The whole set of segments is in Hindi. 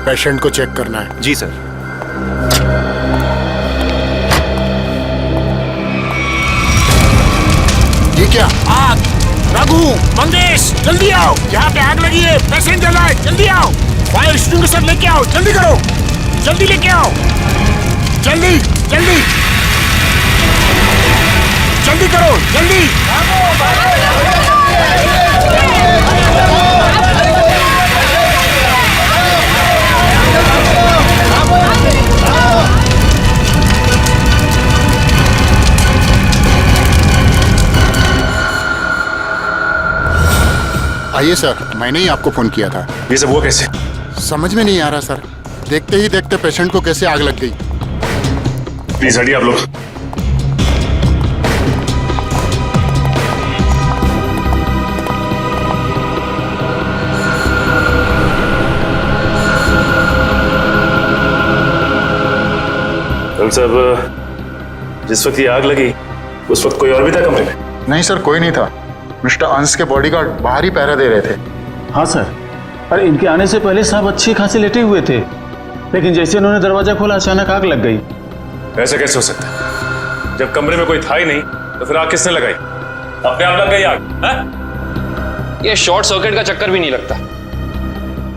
पेशेंट को चेक करना है। जी सर। ये क्या? आग! रघु, मंगेश, जल्दी आओ, यहाँ पे आग लगी है, पेशेंट जल रहा है, जल्दी आओ, फायर एक्सटिंग्विशर लेके आओ, जल्दी करो, जल्दी लेके आओ, जल्दी जल्दी जल्दी करो, जल्दी। आइए सर, मैंने ही आपको फोन किया था। ये सब हुआ कैसे? समझ में नहीं आ रहा सर, देखते ही देखते पेशेंट को कैसे आग लग गई। प्लीज हटिए आप लोग। तुम सब जिस वक्त ये आग लगी उस वक्त कोई और भी था कमरे में? नहीं सर, कोई नहीं था। मिस्टर अंश के बॉडीगार्ड बाहर ही पहरा दे रहे थे। हाँ सर, अरे इनके आने से पहले साहब अच्छे खासे लेटे हुए थे, लेकिन जैसे उन्होंने दरवाजा खोला अचानक आग लग गई। ऐसा कैसे हो सकता है? जब कमरे में कोई था ही नहीं तो फिर आग किसने लगाई? अपने आप लग गई आग? है? ये शॉर्ट सर्किट का चक्कर भी नहीं लगता,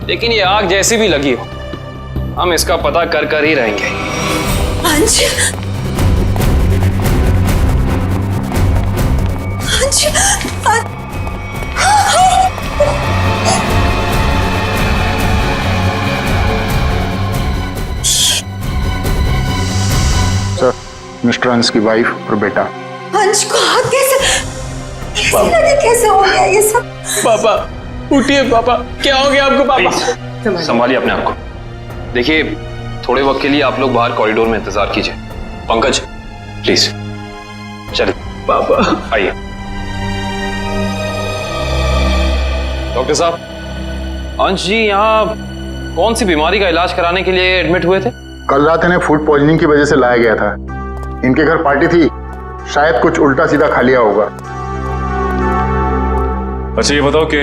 लेकिन ये आग जैसी भी लगी हो हम इसका पता कर कर ही रहेंगे। अंश, अंश, सर, मिस्टर अंश की वाइफ और बेटा। अंश को आग कैसे लगी, कैसे हो गया ये सब? पापा उठिए, पापा क्या हो गया आपको? पापा संभालिए अपने आप को। देखिए थोड़े वक्त के लिए आप लोग बाहर कॉरिडोर में इंतजार कीजिए। पंकज प्लीज चलिए। पापा आइए। डॉक्टर साहब, अंश जी यहाँ कौन सी बीमारी का इलाज कराने के लिए एडमिट हुए थे? कल रात इन्हें फूड पॉइजनिंग की वजह से लाया गया था। इनके घर पार्टी थी, शायद कुछ उल्टा सीधा खा लिया होगा। अच्छा ये बताओ कि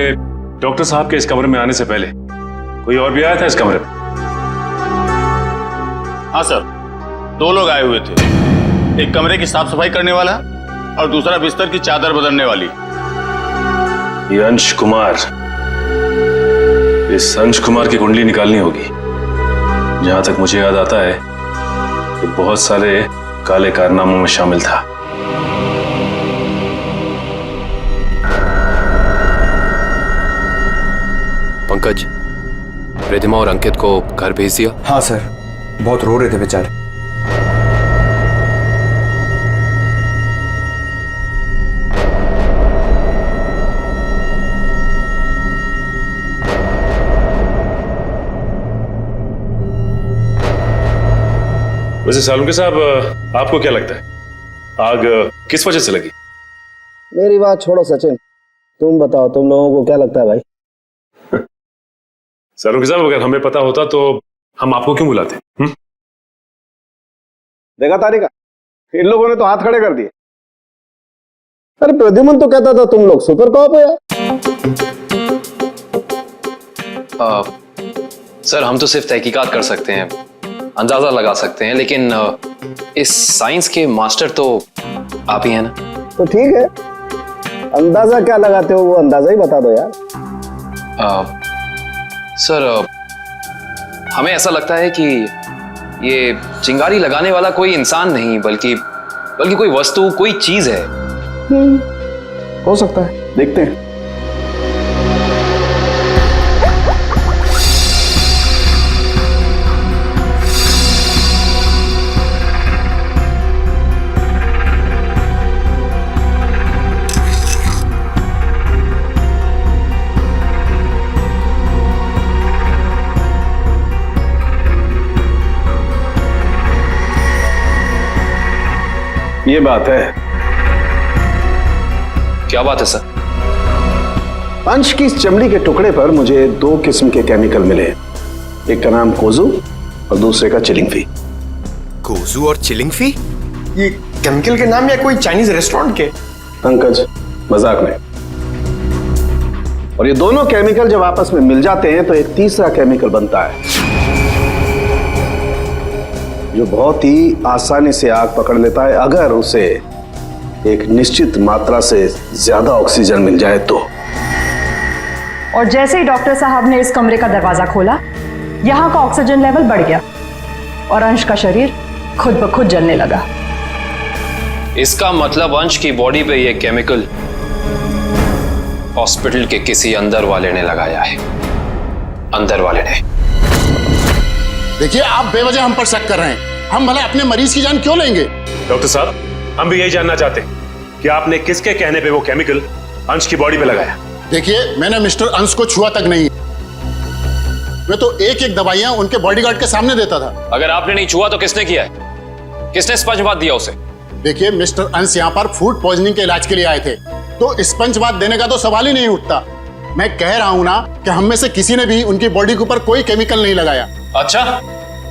डॉक्टर साहब के इस कमरे में आने से पहले कोई और भी आया था इस कमरे में? हाँ सर, 2 लोग आए हुए थे, एक कमरे की साफ सफाई करने वाला और दूसरा बिस्तर की चादर बदलने वाली। ये अंश कुमार, इस अंश कुमार की कुंडली निकालनी होगी। जहां तक मुझे याद आता है कि बहुत सारे काले कारनामों में शामिल था। पंकज, रिधिमा और अंकित को घर भेज दिया? हाँ सर, बहुत रो रहे थे बेचारे। वैसे सालुंके साहब, आपको क्या लगता है आग किस वजह से लगी? मेरी बात छोड़ो सचिन, तुम बताओ, तुम लोगों को क्या लगता है भाई? सालुंके साहब, अगर हमें पता होता तो हम आपको क्यों बुलाते? देखा तारिका, इन लोगों ने तो हाथ खड़े कर दिए। अरे प्रद्युमन तो कहता था तुम लोग सुपर कॉप हो यार। सर हम तो सिर्फ तहकीकात कर सकते हैं, अंदाजा लगा सकते हैं, लेकिन इस साइंस के मास्टर तो आप ही हैं ना। तो ठीक है, अंदाजा क्या लगाते हो वो अंदाजा ही बता दो यार। सर हमें ऐसा लगता है कि ये चिंगारी लगाने वाला कोई इंसान नहीं बल्कि कोई वस्तु, कोई चीज है। हो सकता है, देखते हैं। ये बात है। क्या बात है सर? अंश की इस चमड़ी के टुकड़े पर मुझे 2 किस्म के केमिकल मिले। एक का नाम कोजू और दूसरे का चिलिंगफी। कोजू और चिलिंगफी? ये केमिकल के नाम या कोई चाइनीज रेस्टोरेंट के? पंकज, मजाक नहीं। और ये दोनों केमिकल जब आपस में मिल जाते हैं तो एक तीसरा केमिकल बनता है जो बहुत ही आसानी से आग पकड़ लेता है अगर उसे एक निश्चित मात्रा से ज्यादा ऑक्सीजन मिल जाए तो। और जैसे ही डॉक्टर साहब ने इस कमरे का दरवाजा खोला, यहाँ का ऑक्सीजन लेवल बढ़ गया और अंश का शरीर खुद ब खुद जलने लगा। इसका मतलब अंश की बॉडी पे ये केमिकल हॉस्पिटल के किसी अंदर वाले ने लगाया है। अंदर वाले ने। देखिए, आप बेवजह हम पर शक कर रहे हैं। हम भले अपने मरीज की जान क्यों लेंगे? डॉक्टर साहब, हम भी यही जानना चाहते हैं कि आपने किसके कहने पे वो केमिकल अंश की बॉडी पे लगाया। देखिए, मैंने मिस्टर अंश को छुआ तक नहीं। मैं तो एक एक दवाइयां उनके बॉडीगार्ड के सामने देता था। अगर आपने नहीं छुआ तो किसने किया है? किसने स्पंज बाथ दिया उसे? देखिए, मिस्टर अंश यहाँ पर फूड पॉइजनिंग के इलाज के लिए आए थे, तो स्पंज बाथ देने का तो सवाल ही नहीं उठता। मैं कह रहा हूँ ना कि हम में से किसी ने भी उनकी बॉडी के ऊपर कोई केमिकल नहीं लगाया। अच्छा,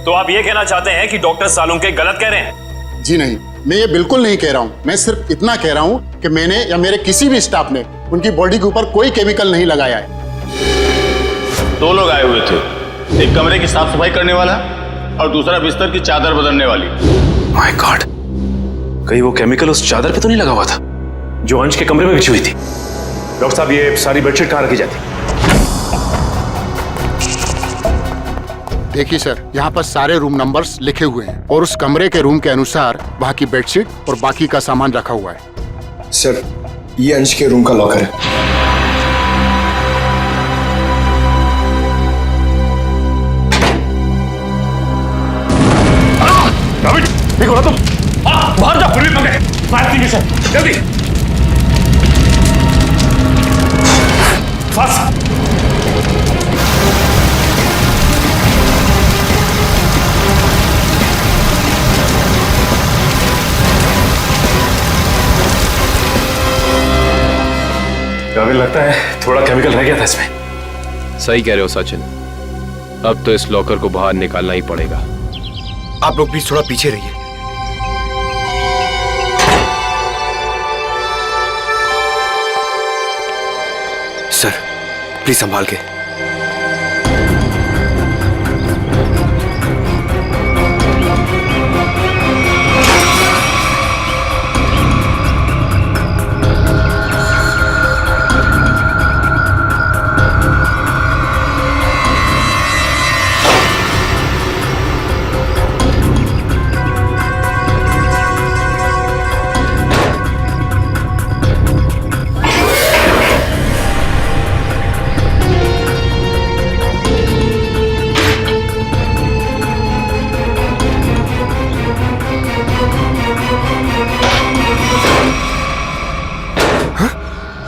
तो आप ये कहना चाहते हैं कि डॉक्टर सालुंके गलत कह रहे हैं? जी नहीं, मैं ये बिल्कुल नहीं कह रहा हूँ। मैं सिर्फ इतना कह रहा हूँ कि मैंने या मेरे किसी भी स्टाफ ने उनकी बॉडी के ऊपर कोई केमिकल नहीं लगाया है। दो लोग आए हुए थे, एक कमरे की साफ सफाई करने वाला और दूसरा बिस्तर की चादर बदलने वाली। माय गॉड, कहीं वो केमिकल उस चादर पे तो नहीं लगा हुआ था जो अंश के कमरे में बिछी हुई थी? डॉक्टर साहब, ये सारी बेडशीट कहाँ रखी जाती? देखिए सर, यहाँ पर सारे रूम नंबर्स लिखे हुए हैं और उस कमरे के रूम के अनुसार वहाँ की बेडशीट और बाकी का सामान रखा हुआ है। सर, ये अंश के रूम का लॉकर है। ठीक हो ना तुम? बाहर जाओ, फिर भी पकड़े। फायर एक्सटिंग्विशर, जल्दी। फास्ट। काबिल लगता है थोड़ा केमिकल रह गया था इसमें। सही कह रहे हो सचिन, अब तो इस लॉकर को बाहर निकालना ही पड़ेगा। आप लोग प्लीज थोड़ा पीछे रहिए। सर, प्लीज संभाल के।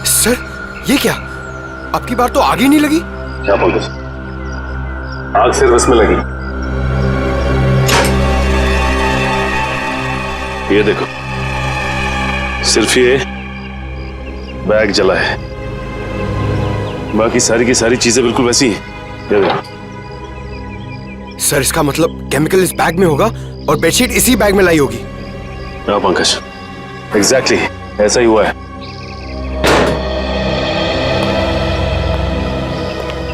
सर, ये क्या? आपकी बार तो आग ही नहीं लगी। क्या बोलते? आग सिर्फ इसमें लगी। ये देखो, सिर्फ ये बैग जला है, बाकी सारी की सारी चीजें बिल्कुल वैसी हैं। ये देखो। सर, इसका मतलब केमिकल इस बैग में होगा और बेडशीट इसी बैग में लाई होगी। हाँ पंकज, एग्जैक्टली ऐसा ही हुआ है।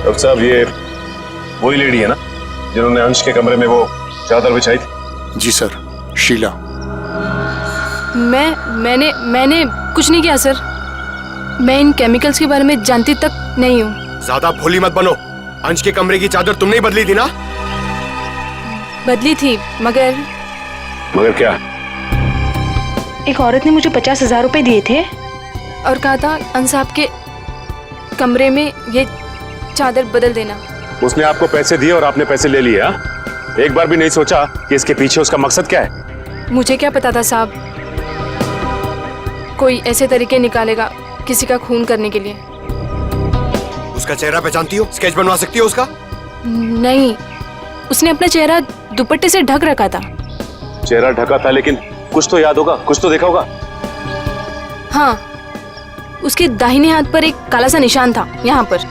डॉक्टर साहब, ये वही लेडी है ना जिन्होंने अंश के कमरे में वो चादर बिछाई थी? जी सर, शीला। मैंने कुछ नहीं किया सर। मैं इन केमिकल्स के बारे में जानती तक नहीं हूँ। ज्यादा भोली मत बनो। अंश के कमरे की चादर तुमने ही बदली थी ना? बदली थी, मगर क्या? एक औरत ने मुझे 50,000 रुपए दिए थे और कहा था अंश साहब के कमरे में ये चादर बदल देना। उसने आपको पैसे दिए और आपने पैसे ले लिए? हाँ? एक बार भी नहीं सोचा कि इसके पीछे उसका मकसद क्या है? मुझे क्या पता था साहब, कोई ऐसे तरीके निकालेगा किसी का खून करने के लिए। उसका चेहरा पहचानती हो? स्केच बनवा सकती हो उसका? नहीं, उसने अपना चेहरा दुपट्टे से ढक रखा था। चेहरा ढका था, लेकिन कुछ तो याद होगा, कुछ तो देखा होगा। हाँ, उसके दाहिने हाथ पर एक काला सा निशान था, यहाँ पर।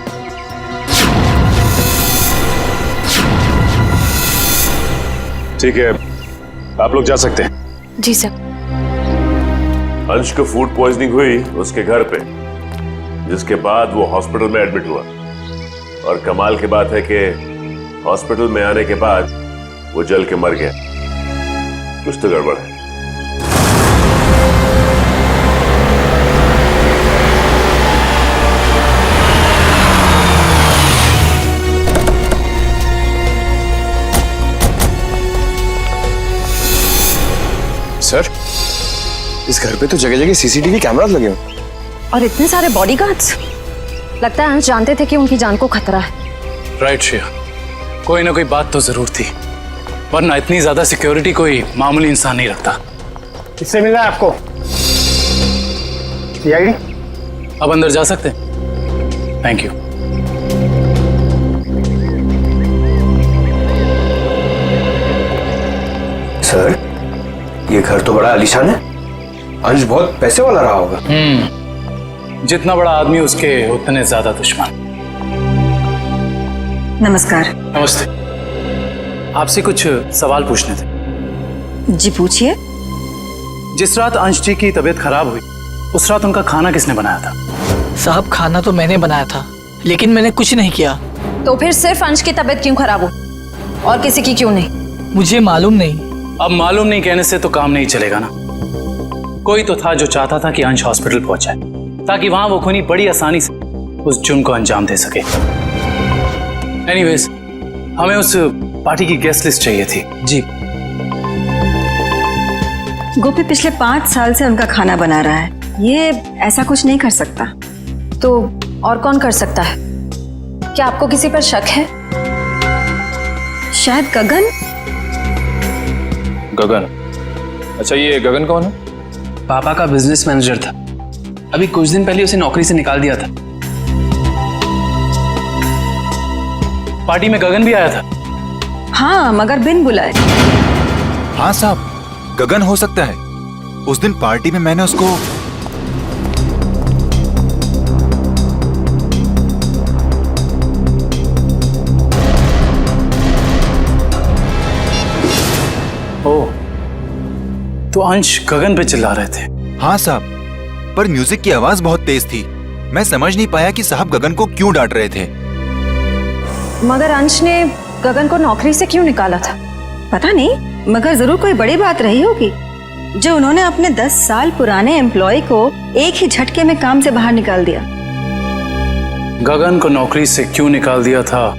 ठीक है, आप लोग जा सकते हैं। जी सर। अंश को फूड पॉइजनिंग हुई उसके घर पे, जिसके बाद वो हॉस्पिटल में एडमिट हुआ। और कमाल की बात है कि हॉस्पिटल में आने के बाद वो जल के मर गया। कुछ तो गड़बड़ है। सर, इस घर पे तो जगह जगह सीसीटीवी कैमरास लगे हैं। और इतने सारे बॉडीगार्ड्स। लगता है अंश जानते थे कि उनकी जान को खतरा है। राइट श्रेया, कोई ना कोई बात तो जरूर थी, वरना इतनी ज्यादा सिक्योरिटी कोई मामूली इंसान नहीं रखता। किससे मिलना है आपको? सीआईडी? अब अंदर जा सकते हैं? Thank you. सर, ये घर तो बड़ा आलीशान है। अंश बहुत पैसे वाला रहा होगा। जितना बड़ा आदमी उसके उतने ज्यादा दुश्मन। नमस्कार। नमस्ते। आपसे कुछ सवाल पूछने थे। जी पूछिए। जिस रात अंश जी की तबीयत खराब हुई, उस रात उनका खाना किसने बनाया था? साहब, खाना तो मैंने बनाया था, लेकिन मैंने कुछ नहीं किया। तो फिर सिर्फ अंश की तबीयत क्यों खराब हो और किसी की क्यों नहीं? मुझे मालूम नहीं। अब मालूम नहीं कहने से तो काम नहीं चलेगा ना। कोई तो था जो चाहता था कि अंश हॉस्पिटल पहुंच जाए, ताकि वहां वो खूनी बड़ी आसानी से उस जुर्म को अंजाम दे सके। एनीवेज, हमें उस पार्टी की गेस्ट लिस्ट चाहिए थी। जी। गोपी पिछले 5 साल से उनका खाना बना रहा है, ये ऐसा कुछ नहीं कर सकता। तो और कौन कर सकता है? क्या आपको किसी पर शक है? शायद गगन। गगन? अच्छा, ये गगन कौन है? पापा का बिजनेस मैनेजर था। अभी कुछ दिन पहले उसे नौकरी से निकाल दिया था। पार्टी में गगन भी आया था? हाँ, मगर बिन बुलाए। हाँ साहब, गगन हो सकता है। उस दिन पार्टी में मैंने उसको तो अंश गगन पे चिल्ला रहे थे? हाँ साहब, पर म्यूजिक की आवाज बहुत तेज थी। मैं समझ नहीं पाया कि साहब गगन को क्यों डांट रहे थे। मगर अंश ने गगन को नौकरी से क्यों निकाला था? पता नहीं, मगर जरूर कोई बड़ी बात रही होगी जो उन्होंने अपने 10 साल पुराने एम्प्लॉय को एक ही झटके में काम से बाहर निकाल दिया। गगन को नौकरी से क्यों निकाल दिया था,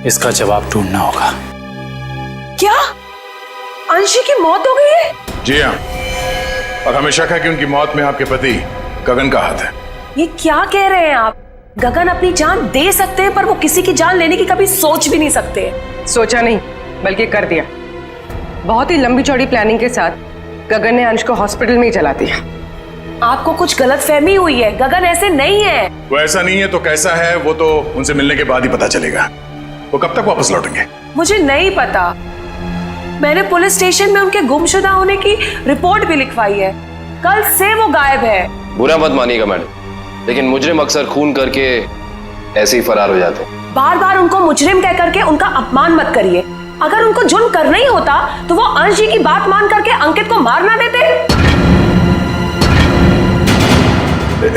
इसका जवाब ढूंढना होगा। क्या अंशी की मौत हो गई है? जी हाँ, और हमें शक है कि उनकी मौत में आपके पति गगन का हाथ है। ये क्या कह रहे हैं आप? गगन अपनी जान दे सकते हैं, पर वो किसी की जान लेने की कभी सोच भी नहीं सकते। सोचा नहीं, बल्कि कर दिया। बहुत ही लंबी चौड़ी प्लानिंग के साथ गगन ने अंश को हॉस्पिटल में ही जला दिया। आपको कुछ गलतफहमी हुई है, गगन ऐसे नहीं है। वो ऐसा नहीं है तो कैसा है, वो तो उनसे मिलने के बाद ही पता चलेगा। वो कब तक वापस लौटेंगे? मुझे नहीं पता। मैंने पुलिस स्टेशन में उनके गुमशुदा होने की रिपोर्ट भी लिखवाई है। कल से वो गायब है। बुरा मत मानिएगा मैडम, लेकिन मुजरिम अक्सर खून करके ऐसे ही फरार हो जाते हैं। बार बार उनको मुजरिम कह करके उनका अपमान मत करिए। अगर उनको जुर्म करना ही होता तो वो अंश जी की बात मान करके अंकित को मार ना देते।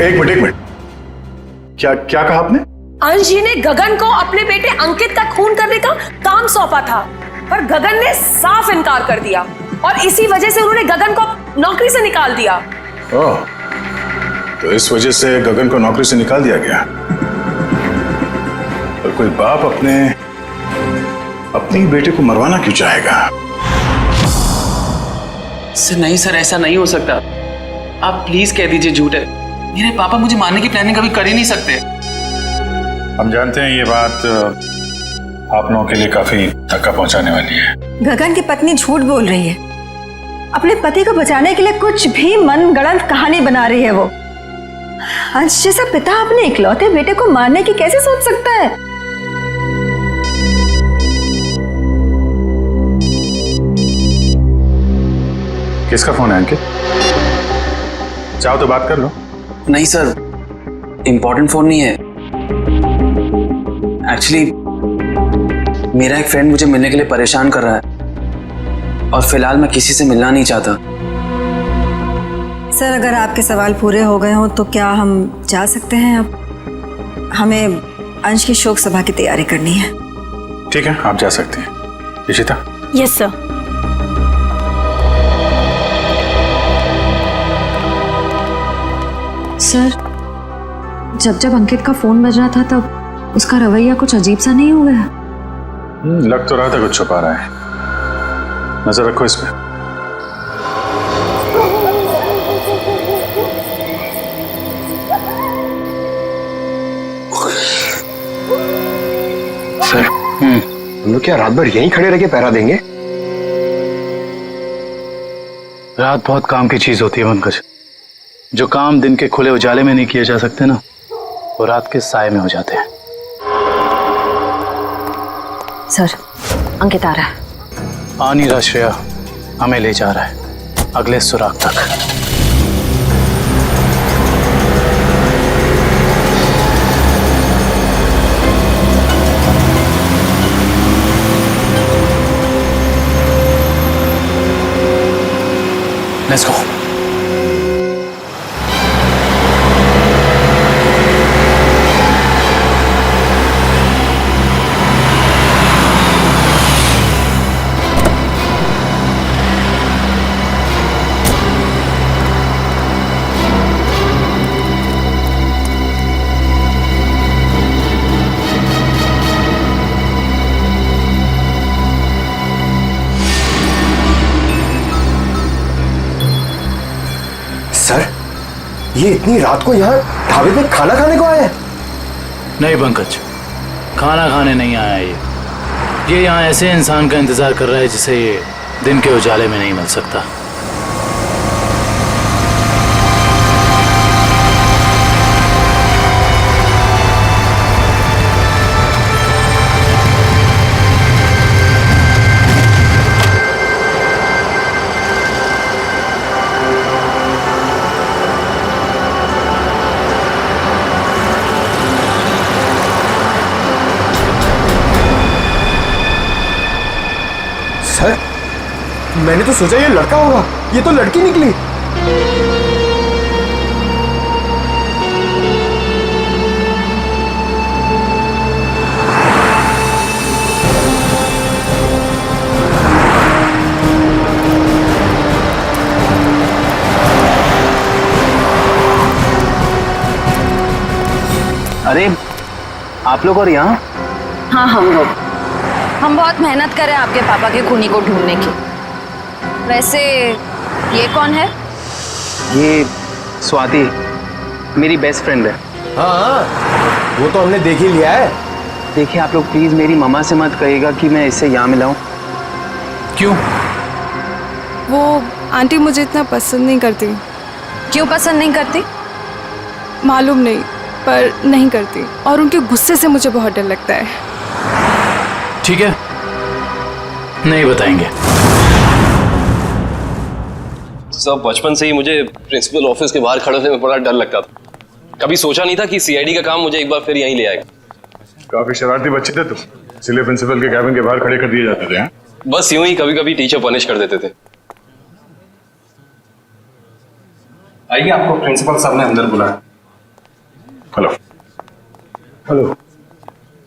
एक मिनट, क्या कहा आपने? अंश जी ने गगन को अपने बेटे अंकित का खून करने का काम सौंपा था, पर गगन ने साफ इनकार कर दिया और इसी वजह से उन्होंने गगन को नौकरी से निकाल दिया। ओह, तो इस वजह से गगन को नौकरी से निकाल दिया गया। और कोई बाप अपने बेटे को मरवाना क्यों चाहेगा? सर नहीं सर, ऐसा नहीं हो सकता। आप प्लीज कह दीजिए झूठ है। मेरे पापा मुझे मारने की प्लानिंग कभी कर ही नहीं सकते। हम जानते हैं ये बात आप लोगों के लिए काफी धक्का पहुंचाने वाली है। गगन की पत्नी झूठ बोल रही है। अपने पति को बचाने के लिए कुछ भी मनगढ़ंत कहानी बना रही है वो। अंश जैसा पिता अपने इकलौते बेटे को मारने की कैसे सोच सकता है? किसका फोन है अंकित? चाहो तो बात कर लो। नहीं सर, इंपॉर्टेंट फोन नहीं है। एक्चुअली मेरा एक फ्रेंड मुझे मिलने के लिए परेशान कर रहा है और फिलहाल मैं किसी से मिलना नहीं चाहता। सर, अगर आपके सवाल पूरे हो गए हो तो क्या हम जा सकते हैं? अब हमें अंश की शोक सभा की तैयारी करनी है। ठीक है, आप जा सकते हैं। इशिता? Yes sir. सर, जब जब अंकित का फोन बज रहा था तब उसका रवैया कुछ अजीब सा नहीं हो गया? लग तो रहा था कुछ छुपा रहा है। नजर रखो इस पे। सर, हम लोग क्या रात भर यहीं खड़े रह के पहरा देंगे? रात बहुत काम की चीज होती है पंकज। जो काम दिन के खुले उजाले में नहीं किए जा सकते ना, वो रात के साए में हो जाते हैं। सर, अंकित आ रहा है। आ नहीं रहा श्रेया, हमें ले जा रहा है अगले सुराग तक। Let's go. सर, ये इतनी रात को यहाँ ढाबे पे खाना खाने को आया है? नहीं पंकज, खाना खाने नहीं आया ये यहाँ ऐसे इंसान का इंतजार कर रहा है जिसे ये दिन के उजाले में नहीं मिल सकता। सर, मैंने तो सोचा ये लड़का होगा, ये तो लड़की निकली। अरे आप लोग और यहाँ? हाँ, हम बहुत मेहनत करें आपके पापा के खूनी को ढूंढने की। वैसे ये कौन है? ये स्वाति, मेरी बेस्ट फ्रेंड है। हाँ, वो तो हमने देख ही लिया है। देखिए आप लोग प्लीज मेरी मम्मा से मत कहिएगा कि मैं इससे यहाँ मिला हूँ। क्यों? वो आंटी मुझे इतना पसंद नहीं करती। क्यों पसंद नहीं करती? मालूम नहीं, पर नहीं करती, और उनके गुस्से से मुझे बहुत डर लगता है। ठीक है, नहीं बताएंगे। सब बचपन से ही मुझे प्रिंसिपल ऑफिस के बाहर खड़े होने में बड़ा डर लगता था। कभी सोचा नहीं था कि सीआईडी का काम मुझे एक बार फिर यहीं ले आएगा। काफी शरारती बच्चे थे तुम, इसलिए प्रिंसिपल के कैबिन के बाहर खड़े कर दिए जाते थे। हाँ? बस यूं ही कभी कभी टीचर पनिश कर देते थे। आइए, आपको प्रिंसिपल साहब ने अंदर बुलाया। हेलो। हेलो,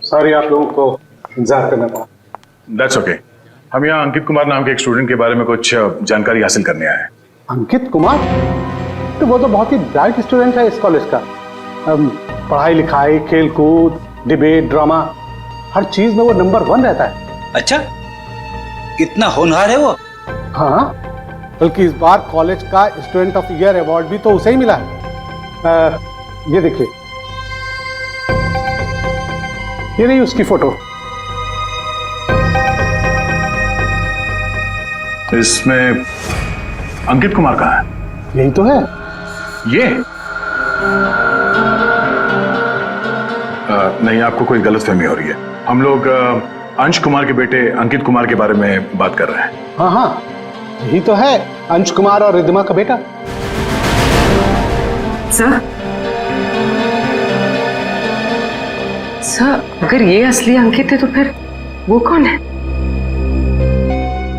सॉरी आप लोगों को इंतजार करना पड़ा। That's okay. हम यहाँ अंकित कुमार नाम के एक स्टूडेंट के बारे में कुछ जानकारी हासिल करने आए हैं। अंकित कुमार? तो वो तो बहुत ही ब्राइट स्टूडेंट है इस कॉलेज का। पढ़ाई लिखाई, खेल कूद, डिबेट, ड्रामा, हर चीज में वो नंबर 1 रहता है। अच्छा, इतना होनहार है वो? हाँ, बल्कि इस बार कॉलेज का स्टूडेंट ऑफ ईयर अवार्ड भी तो उसे ही मिला है। ये देखिए, ये नहीं उसकी फोटो। इसमें अंकित कुमार कहाँ है? यही तो है। ये नहीं, आपको कोई गलतफहमी हो रही है। हम लोग अंश कुमार के बेटे अंकित कुमार के बारे में बात कर रहे हैं। हाँ हाँ, यही तो है, अंश कुमार और रिद्धिमा का बेटा। सर, अगर ये असली अंकित है तो फिर वो कौन है?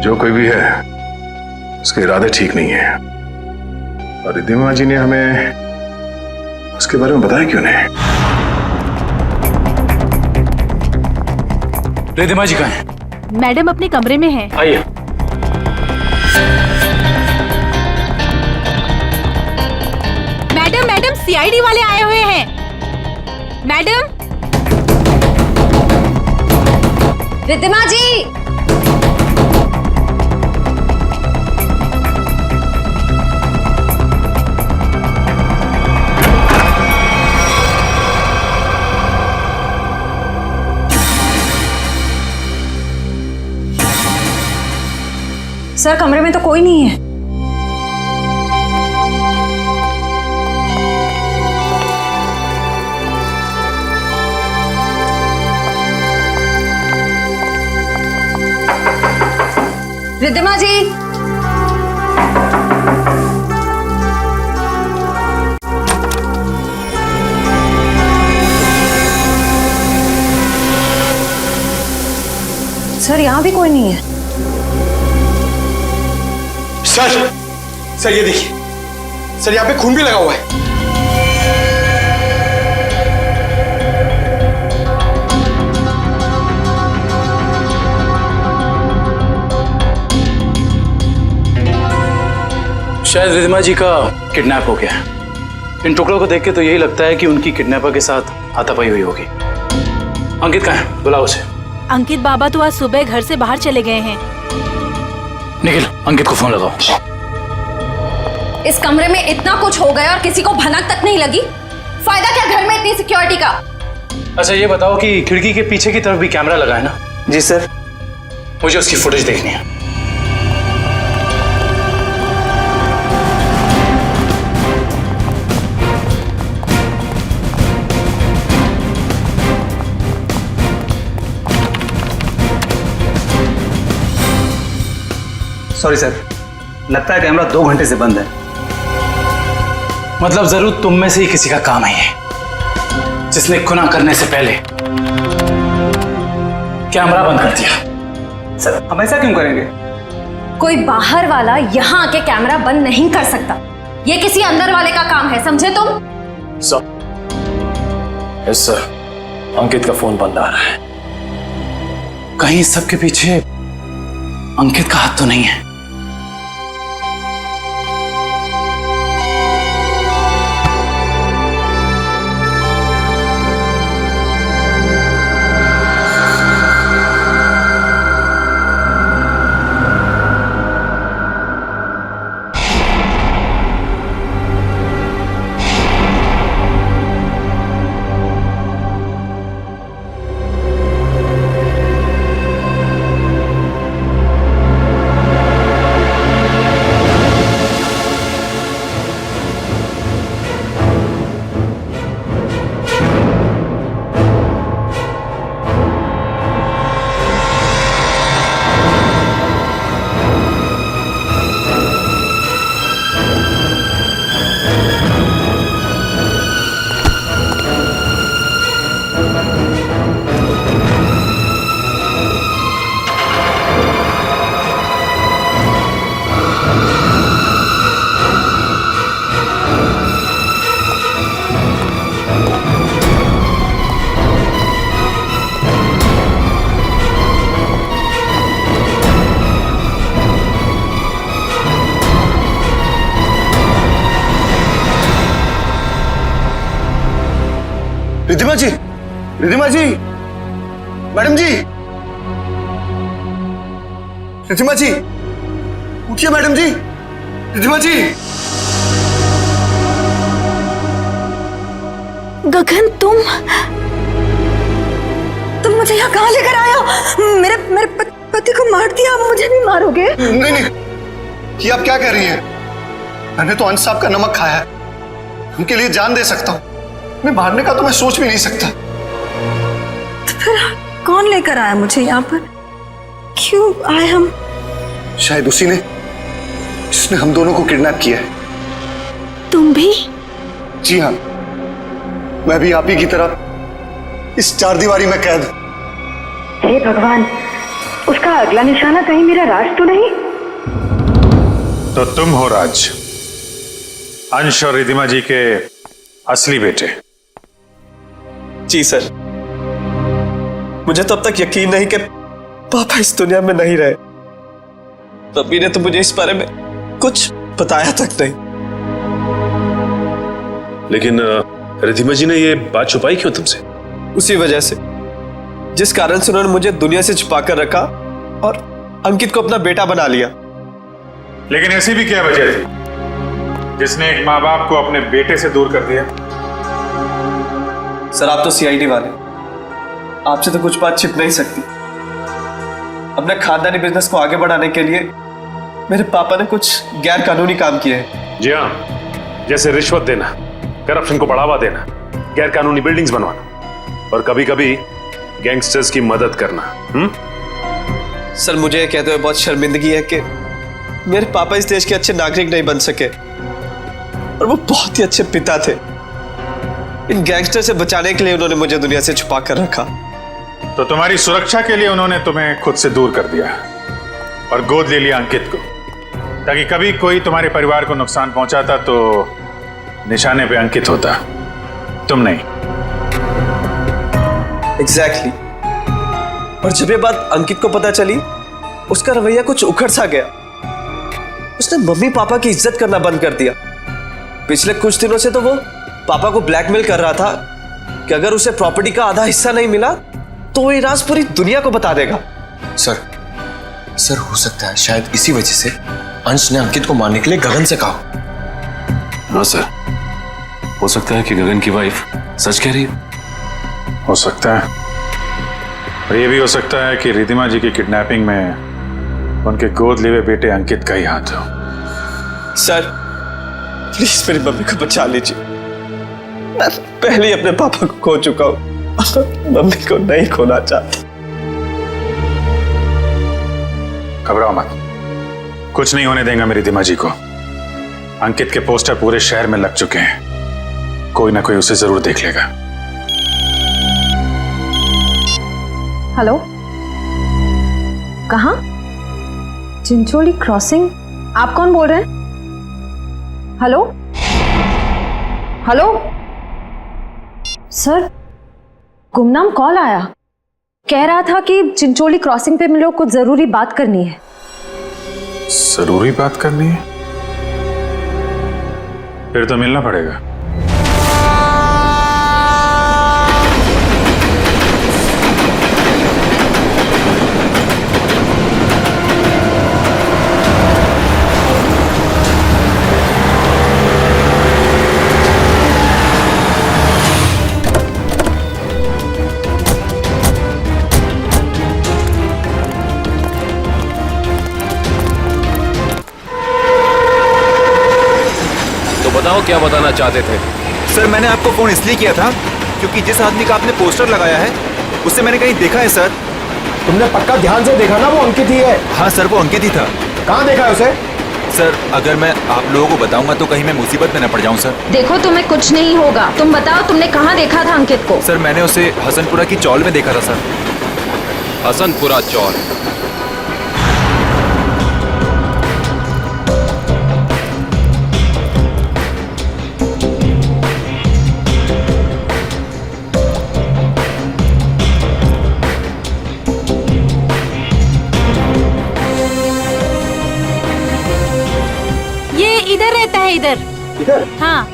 जो कोई भी है, उसके इरादे ठीक नहीं है, और रिद्धिमा जी ने हमें उसके बारे में बताया क्यों नहीं? रिद्धिमा जी कहाँ हैं? मैडम अपने कमरे में हैं। आइए। मैडम सीआईडी वाले आए हुए हैं। मैडम। रिद्धिमा जी। सर कमरे में तो कोई नहीं है। रिद्धिमा जी। सर यहाँ भी कोई नहीं है। सर ये देखिए, सर यहाँ पे खून भी लगा हुआ है। शायद रिद्धिमा जी का किडनैप हो गया है। इन टुकड़ों को देख के तो यही लगता है कि उनकी किडनैपर के साथ हाथापाई हुई होगी। अंकित कहाँ है? बुलाओ उसे। अंकित बाबा तो आज सुबह घर से बाहर चले गए हैं। निखिल, अंकित को फोन लगाओ। इस कमरे में इतना कुछ हो गया और किसी को भनक तक नहीं लगी। फायदा क्या घर में इतनी सिक्योरिटी का? अच्छा ये बताओ कि खिड़की के पीछे की तरफ भी कैमरा लगा है ना? जी सर। मुझे उसकी फुटेज देखनी है। सॉरी सर, लगता है कैमरा 2 घंटे से बंद है। मतलब जरूर तुम में से ही किसी का काम है ये, जिसने गुनाह करने से पहले कैमरा बंद कर दिया। सर हम ऐसा क्यों करेंगे? कोई बाहर वाला यहाँ आके कैमरा बंद नहीं कर सकता। ये किसी अंदर वाले का काम है, समझे तुम? सर, यस सर, अंकित का फोन बंद आ रहा है। कहीं इस सब के पीछे अंकित का हाथ तो नहीं है? रिद्धिमा जी, रिद्धिमा जी, मैडम जी, रिद्धिमा जी, उठिए मैडम जी, रिद्धिमा जी। गगन तुम मुझे यहाँ कहाँ लेकर आए हो? मेरे पति को मार दिया, आप मुझे भी मारोगे? नहीं नहीं, ये आप क्या कह रही हैं? मैंने तो अंश साहब का नमक खाया है, उनके लिए जान दे सकता हूँ। मैं मारने का तो मैं सोच भी नहीं सकता। तो फिर कौन लेकर आया मुझे यहाँ पर? क्यों आए हम? शायद उसी ने जिसने हम दोनों को किडनैप किया है। तुम भी? जी हाँ, मैं भी आप ही की तरह इस चारदीवारी में कैद। हे भगवान, उसका अगला निशाना कहीं मेरा राज तो नहीं? तो तुम हो राज, अंश और रिद्धिमा जी के असली बेटे। जी सर, मुझे तो अब तक यकीन नहीं कि पापा इस दुनिया में नहीं रहे। रब्बी ने तो मुझे इस बारे में कुछ बताया तक नहीं। लेकिन रिधिमा जी ने ये बात छुपाई क्यों तुमसे? उसी वजह से जिस कारण से उन्होंने मुझे दुनिया से छुपा कर रखा और अंकित को अपना बेटा बना लिया। लेकिन ऐसी भी क्या वजह थी जिसने एक माँ बाप को अपने बेटे से दूर कर दिया? सर आप तो सीआईडी वाले, आपसे तो कुछ बात छिप नहीं सकती। अपने खानदानी बिजनेस को आगे बढ़ाने के लिए मेरे पापा ने कुछ गैर कानूनी काम किए हैं। जी हाँ, जैसे रिश्वत देना, करप्शन को बढ़ावा देना, गैर कानूनी बिल्डिंग्स बनवाना और कभी कभी गैंगस्टर्स की मदद करना। सर मुझे कहते हुए बहुत शर्मिंदगी है कि मेरे पापा इस देश के अच्छे नागरिक नहीं बन सके और वो बहुत ही अच्छे पिता थे। इन गैंगस्टर से बचाने के लिए उन्होंने मुझे दुनिया से छुपा कर रखा। तो तुम्हारी सुरक्षा के लिए उन्होंने तुम्हें खुद से दूर कर दिया और गोद ले लिया अंकित को, ताकि कभी कोई तुम्हारे परिवार को नुकसान पहुंचाता तो निशाने पे अंकित होता, तुम नहीं। एग्जैक्टली। और जब ये बात अंकित को पता चली, उसका रवैया कुछ उखड़ सा गया। उसने मम्मी पापा की इज्जत करना बंद कर दिया। पिछले कुछ दिनों से तो वो पापा को ब्लैकमेल कर रहा था कि अगर उसे प्रॉपर्टी का आधा हिस्सा नहीं मिला तो वो ये राज पूरी दुनिया को बता देगा। सर हो सकता है शायद इसी वजह से अंश ने अंकित को मारने के लिए गगन से कहा। हाँ सर, हो सकता है कि गगन की वाइफ सच कह रही है। हो सकता है, और ये भी हो सकता है कि रिधिमा जी की किडनैपिंग में उनके गोद लिए हुए बेटे अंकित का ही हाथ हो। सर प्लीज मेरी मम्मी को बचा लीजिए। मैं पहले ही अपने पापा को खो चुका हूं, मम्मी को नहीं खोना चाहता। घबराओ मत, कुछ नहीं होने देंगे मेरी रिधिमा जी को। अंकित के पोस्टर पूरे शहर में लग चुके हैं, कोई ना कोई उसे जरूर देख लेगा। हेलो, कहाँ? चिंचोली क्रॉसिंग? आप कौन बोल रहे हैं? हेलो हेलो सर, गुमनाम कॉल आया, कह रहा था कि चिंचोली क्रॉसिंग पे हम लोग कुछ जरूरी बात करनी है। जरूरी बात करनी है? फिर तो मिलना पड़ेगा। बताओ क्या बताना चाहते थे? सर मैंने आपको फोन इसलिए किया था क्योंकि जिस आदमी का आपने पोस्टर लगाया है उसे मैंने कहीं देखा है सर। तुमने पक्का ध्यान से देखा ना? वो अंकित ही है। हाँ सर, वो अंकित ही था। कहाँ देखा है उसे? सर अगर मैं आप लोगों को बताऊंगा तो कहीं मैं मुसीबत में न पड़ जाऊं सर। देखो तुम्हें कुछ नहीं होगा, तुम बताओ तुमने कहाँ देखा था अंकित को? सर मैंने उसे हसनपुरा की चौल में देखा था सर। हसनपुरा चौल? इधर रहता है, इधर। इधर? हाँ।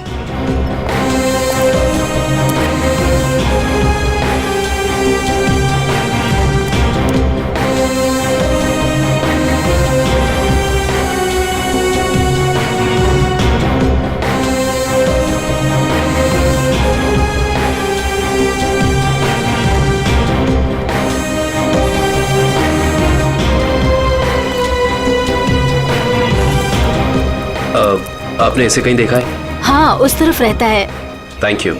आपने इसे कहीं देखा है? हाँ, उस तरफ रहता है। Thank you.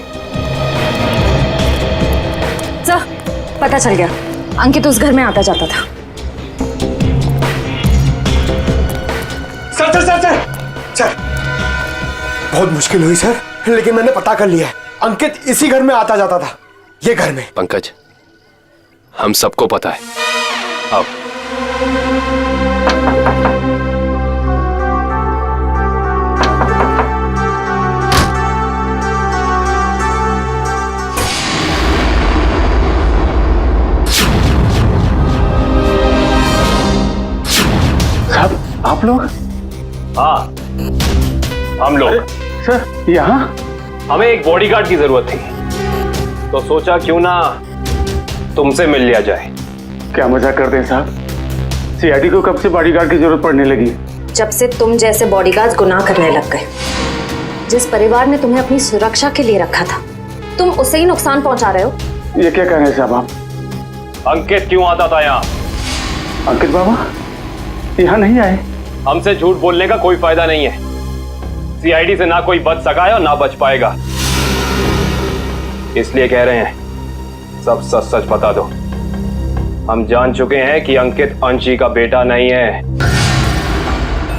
सर, पता चल गया, अंकित उस घर में आता जाता था। Sir sir sir sir sir, बहुत मुश्किल हुई सर, लेकिन मैंने पता कर लिया है। अंकित इसी घर में आता जाता था, ये घर में। पंकज, हम सबको पता है। अब आप लोग? हाँ, हम लोग। सर यहाँ? हमें एक बॉडीगार्ड की जरूरत थी, तो सोचा क्यों ना तुमसे मिल लिया जाए। क्या मजाक करते हैं साहब? सीआईडी को कब से बॉडीगार्ड की जरूरत पड़ने लगी? जब से तुम जैसे बॉडीगार्ड गुनाह करने लग गए। जिस परिवार ने तुम्हें अपनी सुरक्षा के लिए रखा था, तुम उसे ही नुकसान पहुंचा रहे हो। ये क्या कह रहे हैं साहब आप? अंकित क्यों आता था यहाँ? अंकित बाबा यहाँ नहीं आए। हमसे झूठ बोलने का कोई फायदा नहीं है। सीआईडी से ना कोई बच सका है और ना बच पाएगा, इसलिए कह रहे हैं सब सच सच बता दो। हम जान चुके हैं कि अंकित अंशी का बेटा नहीं है।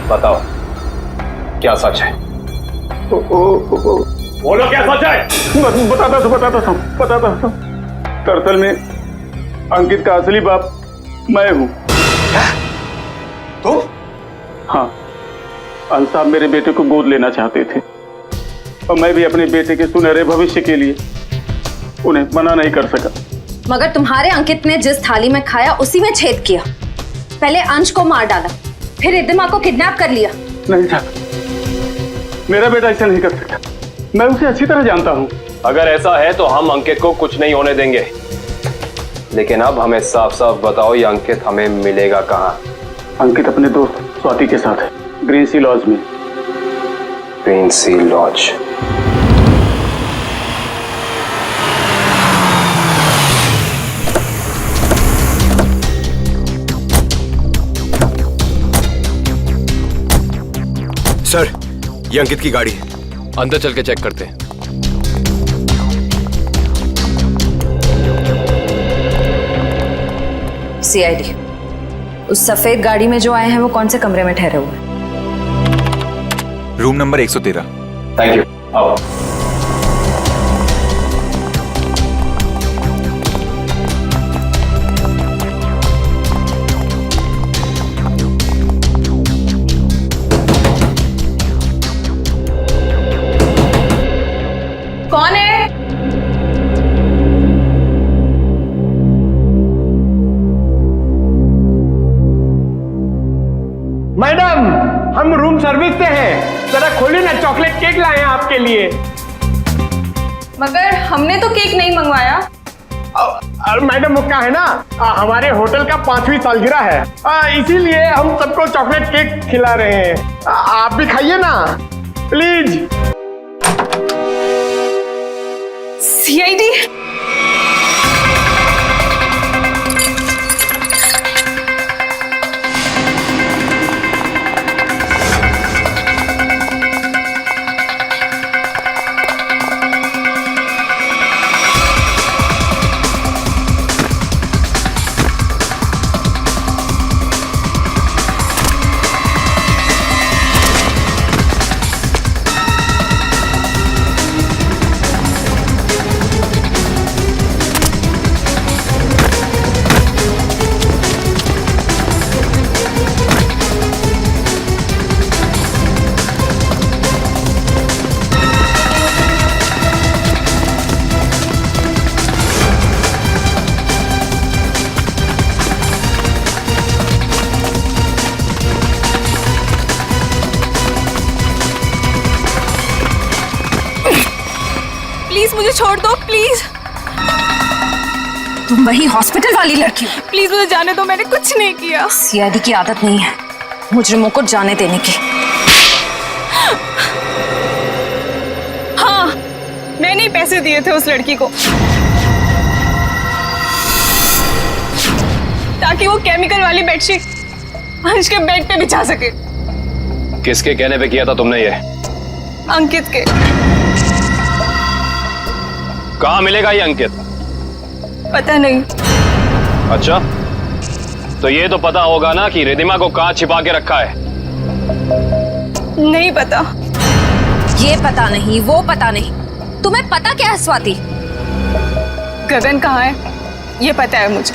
बताओ क्या सच है? बोलो क्या सच है? बताता हूँ। दरअसल में अंकित का असली बाप मैं हूँ। तो? हाँ, अंश साहब मेरे बेटे को गोद लेना चाहते थे और मैं भी अपने बेटे के सुनहरे भविष्य के लिए उन्हें मना नहीं कर सका। मगर तुम्हारे अंकित ने जिस थाली में खाया उसी में छेद किया। पहले अंश को मार डाला, फिर रिद्धिमा को किडनैप कर लिया। नहीं साहब, मेरा बेटा ऐसा नहीं कर सकता। मैं उसे अच्छी तरह जानता हूँ। अगर ऐसा है तो हम अंकित को कुछ नहीं होने देंगे, लेकिन अब हमें साफ साफ बताओ ये अंकित हमें मिलेगा कहाँ? अंकित अपने दोस्त स्वाति के साथ है, ग्रीन सी लॉज में। ग्रीन सी लॉज? सर, ये अंकित की गाड़ी है। अंदर चल के चेक करते हैं। सीआईडी, उस सफेद गाड़ी में जो आए हैं वो कौन से कमरे में ठहरे हुए हैं? Room number 113। Thank you. आओ। कौन है? मैडम, हम रूम सर्विस से हैं। जरा खोलिए ना, चॉकलेट केक लाए हैं आपके लिए। मगर हमने तो केक नहीं मंगवाया। मैडम वो क्या है ना, हमारे होटल का 5वीं सालगिरह है, इसीलिए हम सबको चॉकलेट केक खिला रहे हैं। आप भी खाइए ना प्लीज। सीआईडी, प्लीज मुझे छोड़ दो, प्लीज। तुम वही हॉस्पिटल वाली लड़की हो? प्लीज मुझे जाने दो, मैंने कुछ नहीं किया। सीआईडी की आदत नहीं है मुजरिमों को जाने देने की। हाँ, मैंने ही पैसे दिए थे उस लड़की को ताकि वो केमिकल वाली बेडशीट अंश के बेड पे बिछा सके। किसके कहने पे किया था तुमने ये? अंकित के। कहाँ मिलेगा ये अंकित? पता नहीं। अच्छा, तो ये तो पता होगा ना कि रिद्धिमा को कहाँ छिपा के रखा है? नहीं पता। ये पता नहीं, वो पता नहीं, तुम्हें पता क्या है स्वाति? गगन कहाँ है ये पता है मुझे।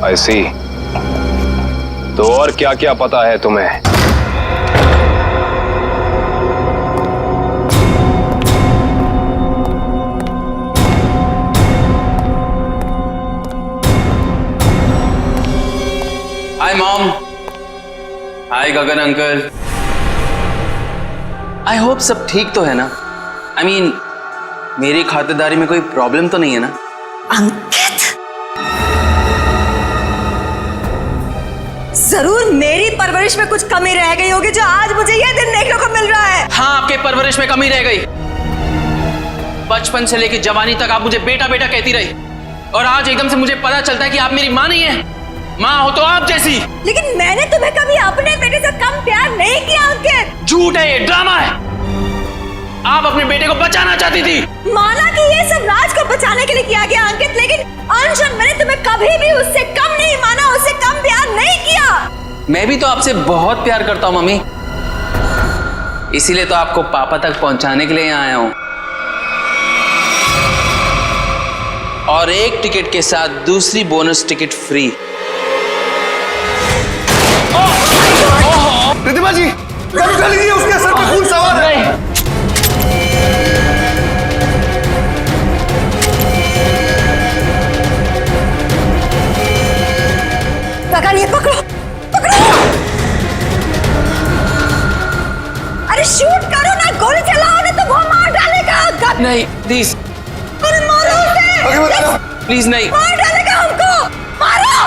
I see। तो और क्या क्या पता है तुम्हें? Hi mom. Hi Gagan uncle. I hope सब ठीक तो है ना? आई मीन मेरी खातिरदारी में कोई प्रॉब्लम तो नहीं है ना? अंकित, जरूर मेरी परवरिश में कुछ कमी रह गई होगी जो आज मुझे यह दिन देखने को मिल रहा है। हाँ, आपके परवरिश में कमी रह गई। बचपन से लेकर जवानी तक आप मुझे बेटा बेटा कहती रही, और आज एकदम से मुझे पता चलता है कि आप मेरी माँ नहीं है। माँ हो तो आप जैसी। लेकिन मैंने तुम्हें कभी अपने बेटे से कम प्यार नहीं किया अंकित। झूठ है, ये ड्रामा है। आप अपने बेटे को बचाना चाहती थी। माना कि ये सब राज को बचाने के लिए किया गया अंकित, लेकिन अंश, मैंने तुम्हें कभी भी उससे कम नहीं माना, उससे कम प्यार नहीं किया। मैं भी तो आपसे बहुत प्यार करता हूँ मम्मी, इसीलिए तो आपको पापा तक पहुंचाने के लिए यहाँ आया हूँ। और एक टिकट के साथ दूसरी बोनस टिकट फ्री। रिद्धिमा जी, कम कर लीजिए, उसके सर पे खून सवार है। गगन, ये पकड़ो, पकड़ो। अरे शूट करो ना, गोली चलाओ ना, तो वो मार डालेगा। नहीं प्लीज, अरे मारो उसे। प्लीज नहीं, मार डालेगा हमको, मारो।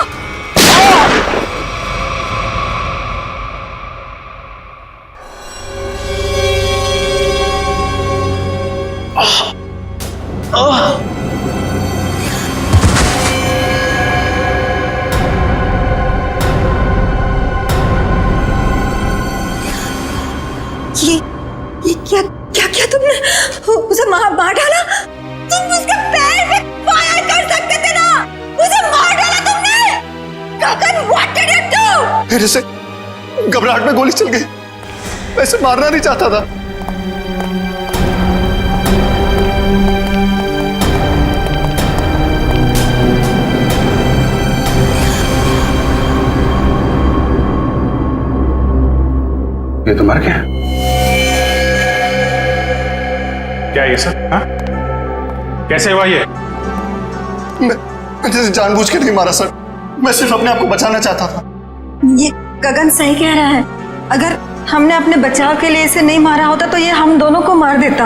ये क्या क्या क्या तुमने उसे मार डाला? तुम उसके पैर पे फायर कर सकते थे ना, उसे मार डाला तुमने। गगन, व्हाट डिड यू डू? मेरे से घबराहट में गोली चल गई, वैसे मारना नहीं चाहता था। ये तो मर गया क्या? ये सब हाँ? कैसे हुआ ये? मैंने जानबूझ के नहीं मारा सर, मैं सिर्फ अपने आप को बचाना चाहता था। ये गगन सही कह रहा है, अगर हमने अपने बचाव के लिए इसे नहीं मारा होता तो ये हम दोनों को मार देता।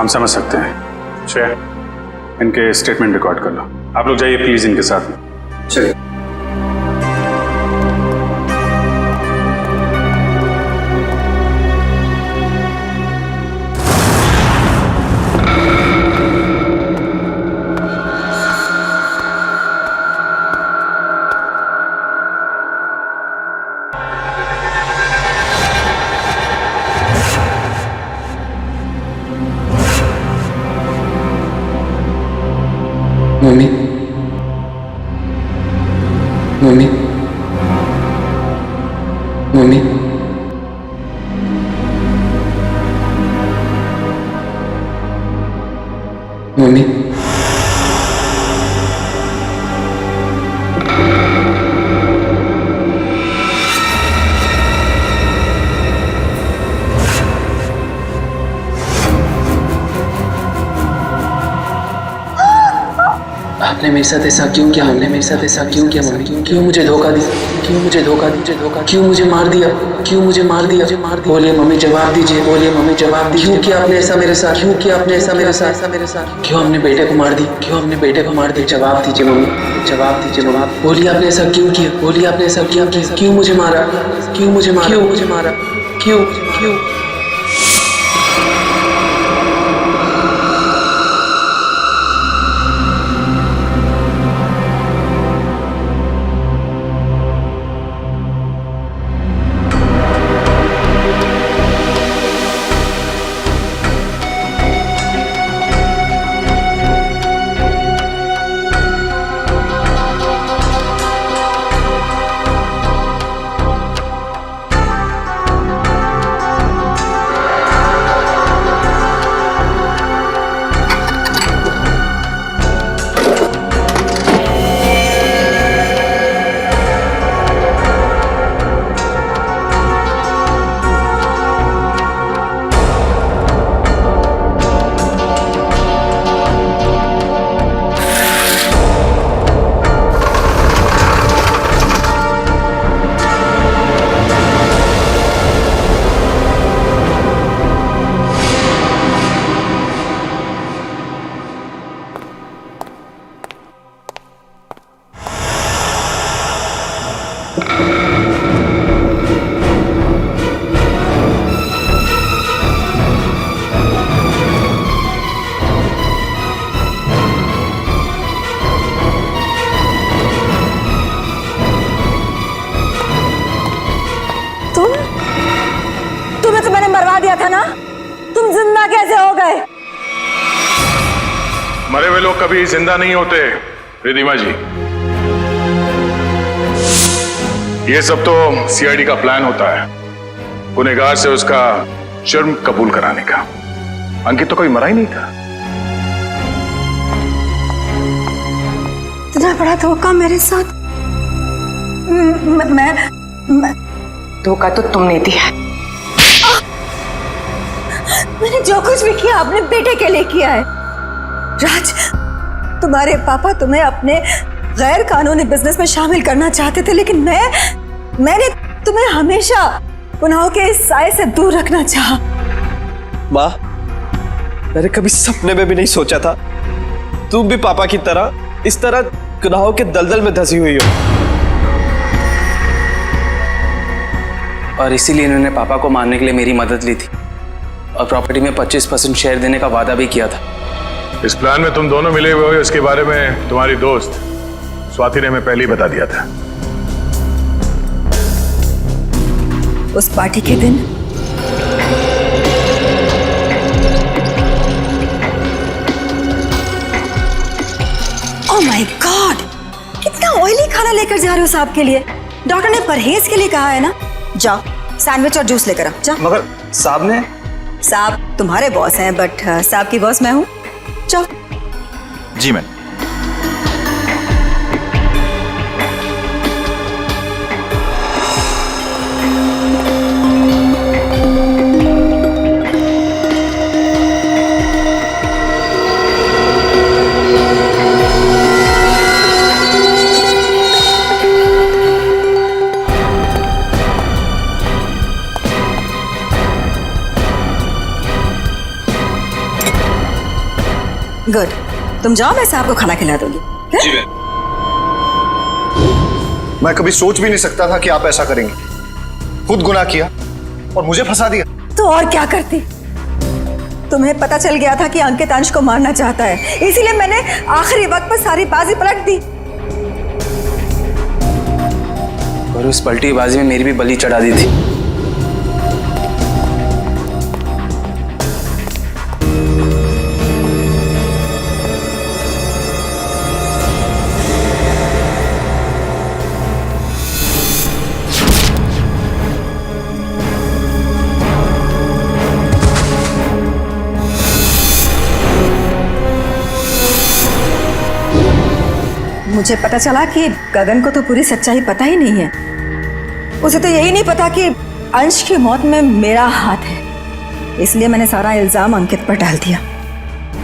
हम समझ सकते हैं। श्रेया, इनके स्टेटमेंट रिकॉर्ड कर लो। आप लोग जाइए प्लीज इनके साथ में। चलिए। मम्मी, मम्मी, मम्मी, मम्मी, आपने मेरे साथ ऐसा क्यों किया? हमने मेरे साथ ऐसा क्यों किया मम्मी? क्यों मुझे धोखा दी? क्यों मुझे धोखा दी? क्यों मुझे मार दिया? क्यों मुझे मार दिया? बोलिए मम्मी, जवाब दीजिए। बोलिए मम्मी, जवाब दीजिए। क्यों किया आपने ऐसा मेरे साथ? क्यों किया आपने ऐसा मेरे साथ? क्यों हमने बेटे को मार दी? क्यों हमने बेटे को मार दी? जवाब दीजिए मम्मी, जवाब दीजिए मम्मी। बोलिए आपने ऐसा क्यों किया? बोलिए आपने ऐसा क्यों किया? क्यों मुझे मारा? क्यों मुझे मारा? क्यों मुझे मारा? क्यों क्यों? मरे हुए लोग कभी जिंदा नहीं होते रिधिमा जी। ये सब तो सीआईडी का प्लान होता है, गुनहगार से उसका जुर्म कबूल कराने का। अंकित तो कभी मरा ही नहीं था। इतना बड़ा धोखा मेरे साथ। मैं धोखा तो तुमने दिया है। मैंने जो कुछ भी किया अपने बेटे के लिए किया है। राज, तुम्हारे पापा तुम्हें अपने गैर कानूनी बिजनेस में शामिल करना चाहते थे, लेकिन मैंने तुम्हें हमेशा गुनाहों के इस साए से दूर रखना चाहा। माँ, मैंने कभी सपने में भी नहीं सोचा था तुम भी पापा की तरह इस तरह गुनाहों के दलदल में धंसी हुई हो। और इसीलिए इन्होंने पापा को मारने के लिए मेरी मदद ली थी और प्रॉपर्टी में 25% शेयर देने का वादा भी किया था। इस प्लान में तुम दोनों मिले हुए हो, इसके बारे में तुम्हारी दोस्त स्वाति ने हमें पहले ही बता दिया था। उस पार्टी के दिन ओह माय गॉड, कितना ऑयली खाना लेकर जा रहे हो साहब के लिए? डॉक्टर ने परहेज के लिए कहा है ना। जाओ सैंडविच और जूस लेकर आओ। जाओ। मगर साहब ने? साहब तुम्हारे बॉस हैं, बट साहब की बॉस मैं हूँ। जाओ। जी मैम। गुड, तुम जाओ, मैं साहब को खाना खिला दूंगी। जी मैं कभी सोच भी नहीं सकता था कि आप ऐसा करेंगे। खुद गुनाह किया और मुझे फंसा दिया। तो और क्या करती? तुम्हें पता चल गया था कि अंकित अंश को मारना चाहता है, इसीलिए मैंने आखिरी वक्त पर सारी बाजी पलट दी। और उस पलटी बाजी में मेरी भी बलि चढ़ा दी थी। मुझे पता चला कि गगन को तो पूरी सच्चाई पता ही नहीं है। उसे तो यही नहीं पता कि अंश की मौत में मेरा हाथ है, इसलिए मैंने सारा इल्जाम अंकित पर डाल दिया।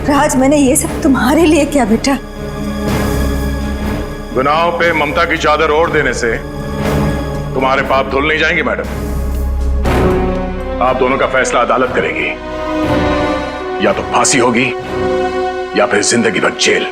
राज, मैंने ये सब तुम्हारे लिए किया बेटा। गुनाहों पे ममता की चादर ओढ़ देने से तुम्हारे पाप धुल नहीं जाएंगे मैडम। आप दोनों का फैसला अदालत करेगी, या तो फांसी होगी या फिर जिंदगी भर जेल।